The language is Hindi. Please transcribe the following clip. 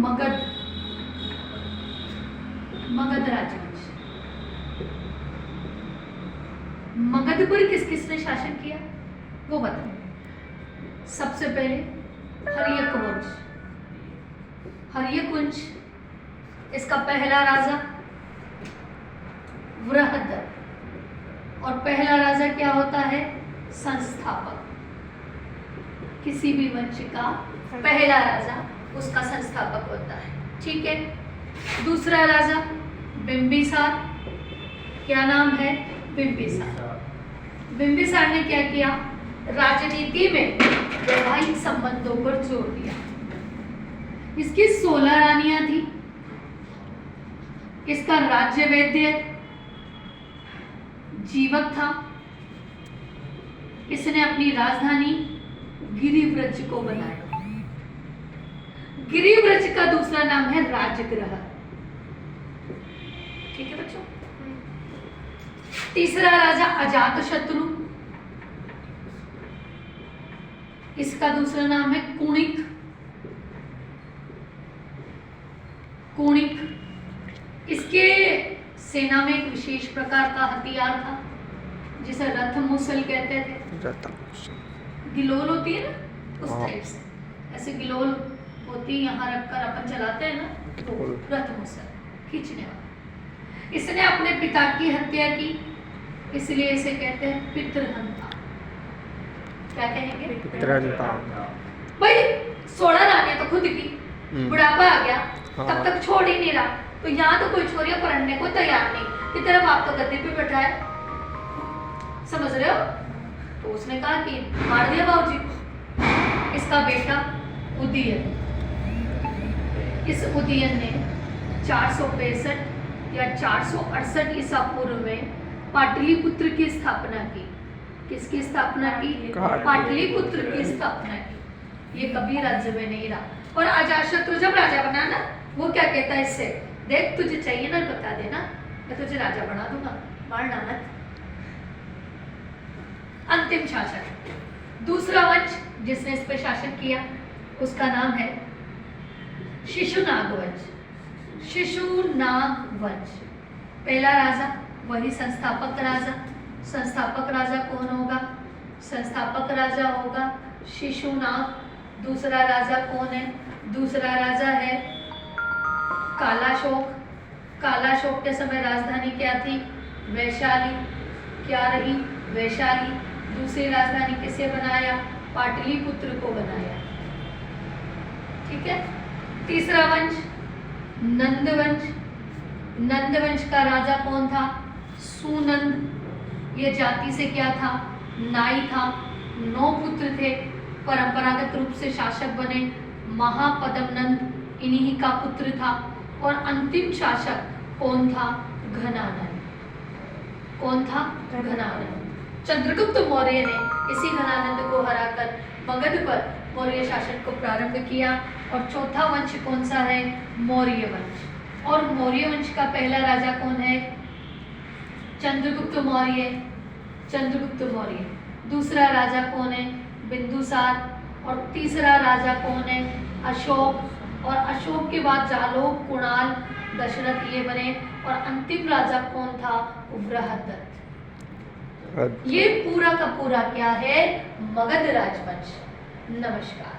मगध, मगध राजवंश। मगध पर किस किसने शासन किया वो बताओ। सबसे पहले हर्यक वंश। हर्यक वंश, इसका पहला राजा वृहद, और पहला राजा क्या होता है? संस्थापक। किसी भी वंश का पहला राजा उसका संस्थापक होता है, ठीक है। दूसरा राजा बिंबिसार, क्या नाम है? बिंबिसार। बिंबिसार ने क्या किया? राजनीति में वैवाहिक संबंधों पर जोर दिया। इसकी 16 रानियां थी। इसका राज्य वैद्य जीवक था। इसने अपनी राजधानी गिरिव्रज को बनाया। गिरिव्रज का दूसरा नाम है राजगृह, ठीक है बच्चों। तीसरा राजा अजातशत्रु, इसका दूसरा नाम है कुणिक। कुणिक, इसके सेना में एक विशेष प्रकार का हथियार था जिसे रथ मुसल कहते थे। गिलोल होती है ना, उस टाइप से, ऐसे गिलोल होती है, यहाँ रखकर अपन चलाते हैं ना, तो रथ मुसल खींचने वाला। इसने अपने पिता की हत्या की, इसलिए इसे कहते हैं पितृहंता। क्या कहेंगे? पितृहंता। भाई 16 रानियां तो खुद की, बुढ़ापा आ गया, तब तक छोड़ ही नहीं रहा, तो यहाँ तो कोई छोरियां पढ़ने को तैयार नहीं कि तेरा बाप तो गद्दे पे बैठा है, समझ रहे हो? तो उसने कहा कि मार दिया बाबूजी को। इसका बेटा उदयन, इस उदयन ने 465 या 468 ईसा पूर्व में पाटलिपुत्र की स्थापना की। किसकी स्थापना की? पाटलिपुत्र की स्थापना की। ये कभी राज्य में नहीं रहा। और अजातशत्रु जब राजा बना ना, वो क्या कहता है इससे? देख तुझे चाहिए ना, बता देना, मैं तुझे राजा बना दूंगा, मारना मत। अंतिम शासक, दूसरा वंश जिसने इस पर शासन किया, उसका नाम है शिशुनाग वंश। शिशुनाग वंश, पहला राजा वही संस्थापक राजा। संस्थापक राजा कौन होगा? संस्थापक राजा होगा शिशुनाग। दूसरा राजा कौन है? दूसरा राजा है कालाशोक। कालाशोक के समय राजधानी क्या थी? वैशाली। क्या रही? वैशाली। दूसरी राजधानी किसे बनाया? पाटलिपुत्र को बनाया, ठीक है। तीसरा वंश नंदवंश। नंदवंश का राजा कौन था? सुनंद। ये जाति से क्या था? नाई था। 9 पुत्र थे, परंपरागत रूप से शासक बने। महापद्मनंद इन्हीं का पुत्र था। और अंतिम शासक कौन था? घनानंद। कौन था? घनानंद। चंद्रगुप्त मौर्य ने इसी घनानंद को हराकर मगध पर मौर्य शासन को प्रारंभ किया। और चौथा वंश कौन सा है? मौर्य वंश। और मौर्य वंश का पहला राजा कौन है? चंद्रगुप्त मौर्य। चंद्रगुप्त मौर्य। दूसरा राजा कौन है? बिंदुसार। और तीसरा राजा कौन है? अशोक। और अशोक के बाद जालोक, कुणाल, दशरथ ये बने। और अंतिम राजा कौन था? बृहदत्त। ये पूरा का पूरा क्या है? मगध राजवंश। नमस्कार।